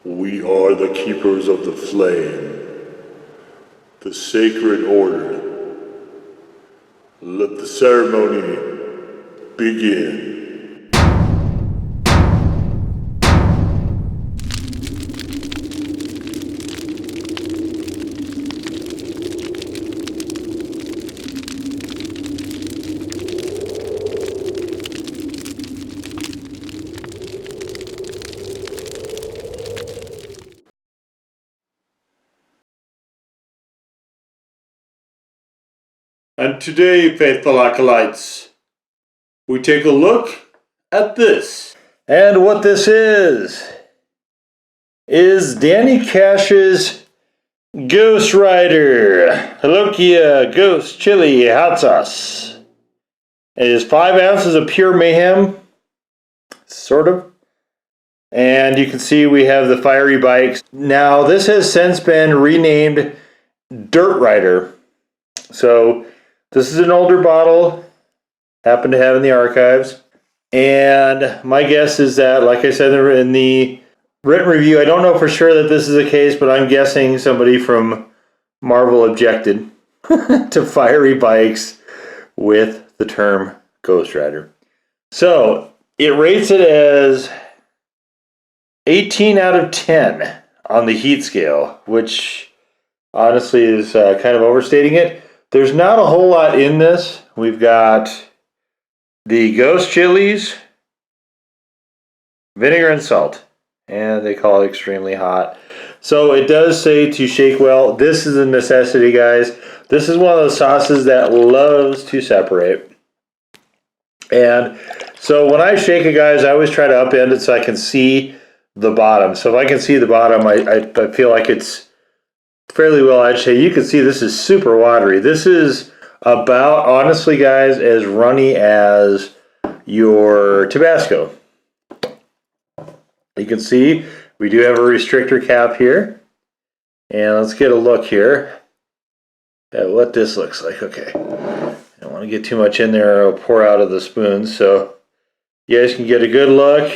We are the keepers of the flame, the sacred order. Let the ceremony begin. And today, faithful acolytes, we take a look at this. And what this is Danny Cash's Ghost Rider Halokia Ghost Chili Hot Sauce. It is 5 ounces of pure mayhem, sort of. And you can see we have the fiery bikes. Now, this has since been renamed Dirt Rider. So, this is an older bottle, happened to have in the archives. And my guess is that, like I said in the written review, I don't know for sure that this is the case, but I'm guessing somebody from Marvel objected to fiery bikes with the term Ghost Rider. So, it rates it as 18 out of 10 on the heat scale, which honestly is kind of overstating it. There's not a whole lot in this. We've got the ghost chilies, vinegar and salt, and they call it extremely hot. So it does say to shake well. This is a necessity, guys. This is one of those sauces that loves to separate. And so when I shake it, guys, I always try to upend it so I can see the bottom. So if I can see the bottom, I feel like it's fairly well agitated. You can see this is super watery. This is about, honestly, guys, as runny as your Tabasco. You can see we do have a restrictor cap here. And let's get a look here at what this looks like. Okay. I don't want to get too much in there or it'll pour out of the spoon. So you guys can get a good look.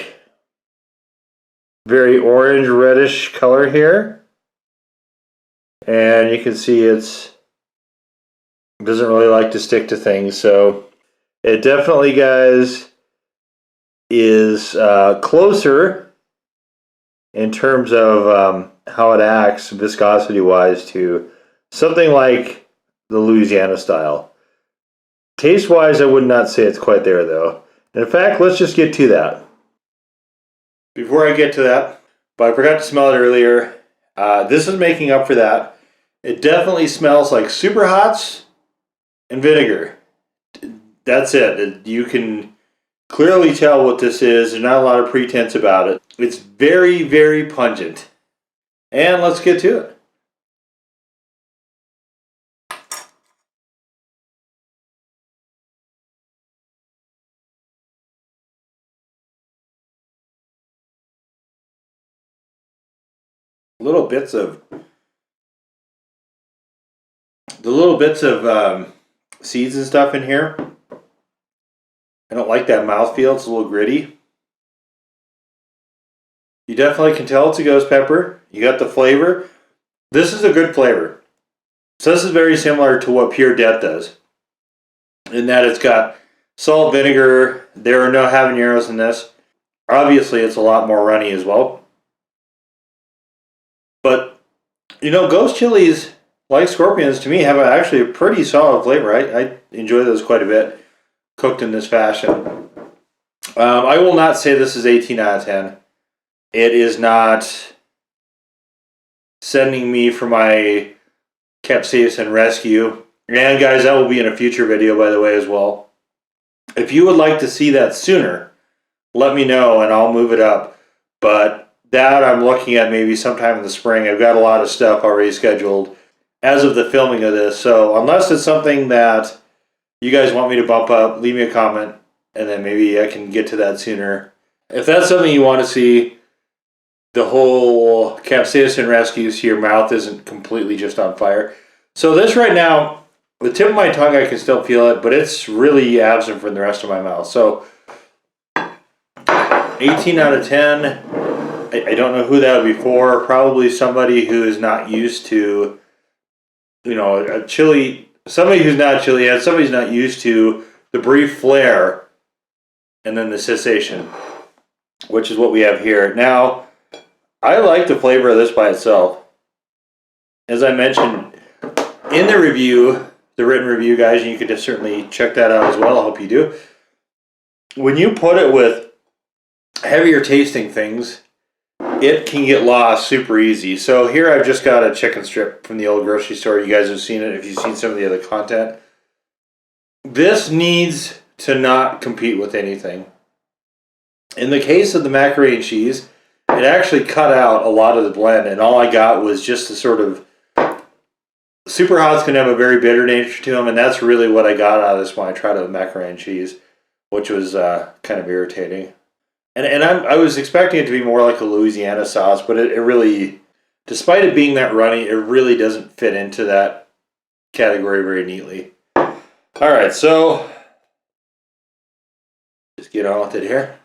Very orange reddish color here. And you can see it doesn't really like to stick to things. So it definitely, guys, is closer in terms of how it acts viscosity-wise to something like the Louisiana style. Taste-wise, I would not say it's quite there, though. In fact, let's just get to that. Before I get to that, but I forgot to smell it earlier, this is making up for that. It definitely smells like super hots and vinegar. That's it. You can clearly tell what this is. There's not a lot of pretense about it. It's very, very pungent. And let's get to it. Little bits of seeds and stuff in here. I don't like that mouthfeel. It's a little gritty. You definitely can tell it's a ghost pepper. You got the flavor. This is a good flavor. So this is very similar to what Pure Death does, in that it's got salt, vinegar. There are no habaneros in this. Obviously, it's a lot more runny as well. But, you know, ghost chilies, like scorpions, to me, have actually a pretty solid flavor. I enjoy those quite a bit, cooked in this fashion. I will not say this is 18 out of 10. It is not sending me for my capsaicin rescue. And guys, that will be in a future video, by the way, as well. If you would like to see that sooner, let me know and I'll move it up. But that I'm looking at maybe sometime in the spring. I've got a lot of stuff already scheduled as of the filming of this. So unless it's something that you guys want me to bump up, leave me a comment and then maybe I can get to that sooner. If that's something you want to see, the whole capsaicin rescue so your mouth isn't completely just on fire. So this right now, the tip of my tongue, I can still feel it, but it's really absent from the rest of my mouth. So 18 out of 10. I don't know who that would be for. Probably somebody who is not used to, a chili. Somebody who's not chili head. Somebody who's not used to the brief flare and then the cessation, which is what we have here. Now, I like the flavor of this by itself. As I mentioned in the review, the written review, guys, and you could just certainly check that out as well. I hope you do. When you put it with heavier tasting things, it can get lost super easy. So here I've just got a chicken strip from the old grocery store. You guys have seen it if you've seen some of the other content. This needs to not compete with anything. In the case of the macaroni and cheese, it actually cut out a lot of the blend, and all I got was just the sort of super hots can have a very bitter nature to them, and that's really what I got out of this when I tried it with macaroni and cheese, which was kind of irritating. And I was expecting it to be more like a Louisiana sauce, but it really, despite it being that runny, it really doesn't fit into that category very neatly. All right, so just get on with it here.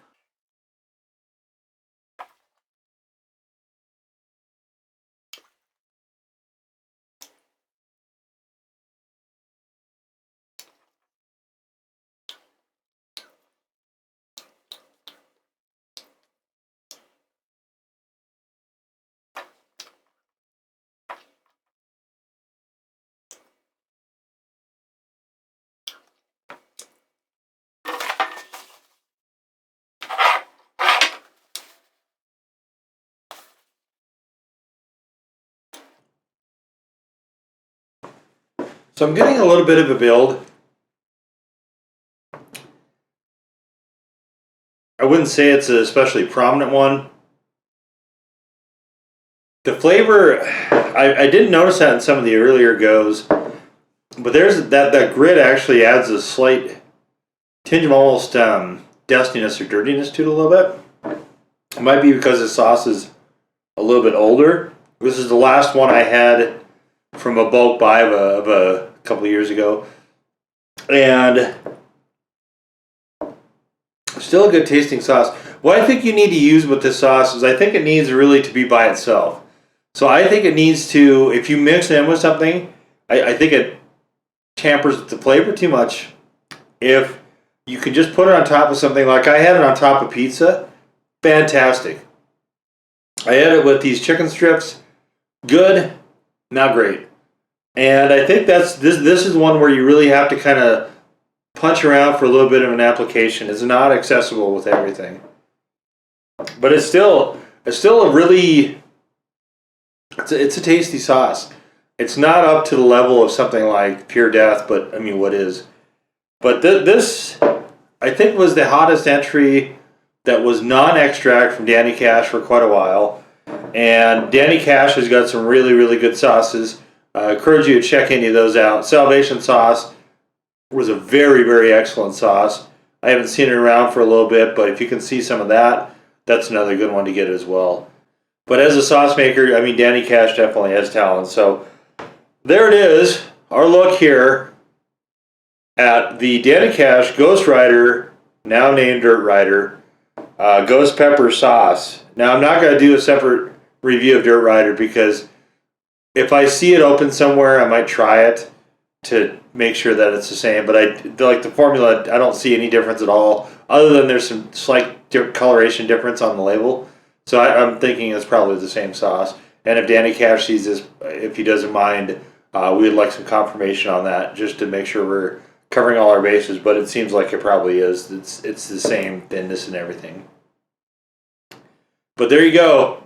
So I'm getting a little bit of a build. I wouldn't say it's an especially prominent one. The flavor, I didn't notice that in some of the earlier goes, but there's that grit actually adds a slight tinge of almost dustiness or dirtiness to it a little bit. It might be because the sauce is a little bit older. This is the last one I had from a bulk buy of a couple of years ago, and still a good tasting sauce. What I think you need to use with this sauce is I think it needs really to be by itself. So I think it needs to, if you mix it in with something, I think it tampers the flavor too much. If you can just put it on top of something, like I had it on top of pizza, fantastic. I had it with these chicken strips, good, not great. And I think this is one where you really have to kind of punch around for a little bit of an application. It's not accessible with everything. But it's still a really, it's a tasty sauce. It's not up to the level of something like Pure Death, but I mean, what is? But this, I think, was the hottest entry that was non-extract from Danny Cash for quite a while. And Danny Cash has got some really, really good sauces. I encourage you to check any of those out. Salvation sauce was a very, very excellent sauce. I haven't seen it around for a little bit, but if you can see some of that, that's another good one to get as well. But as a sauce maker, I mean, Danny Cash definitely has talent. So there it is, our look here at the Danny Cash Ghost Rider, now named Dirt Rider, Ghost Pepper Sauce. Now, I'm not going to do a separate review of Dirt Rider because if I see it open somewhere, I might try it to make sure that it's the same. But I like the formula. I don't see any difference at all, other than there's some slight coloration difference on the label. So I'm thinking it's probably the same sauce. And if Danny Cash sees this, if he doesn't mind, we would like some confirmation on that, just to make sure we're covering all our bases. But it seems like it probably is. It's the same thinness and everything. But there you go,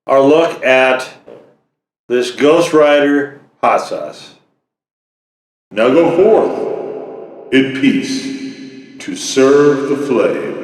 our look at this Ghost Rider hot sauce. Now go forth in peace to serve the flame.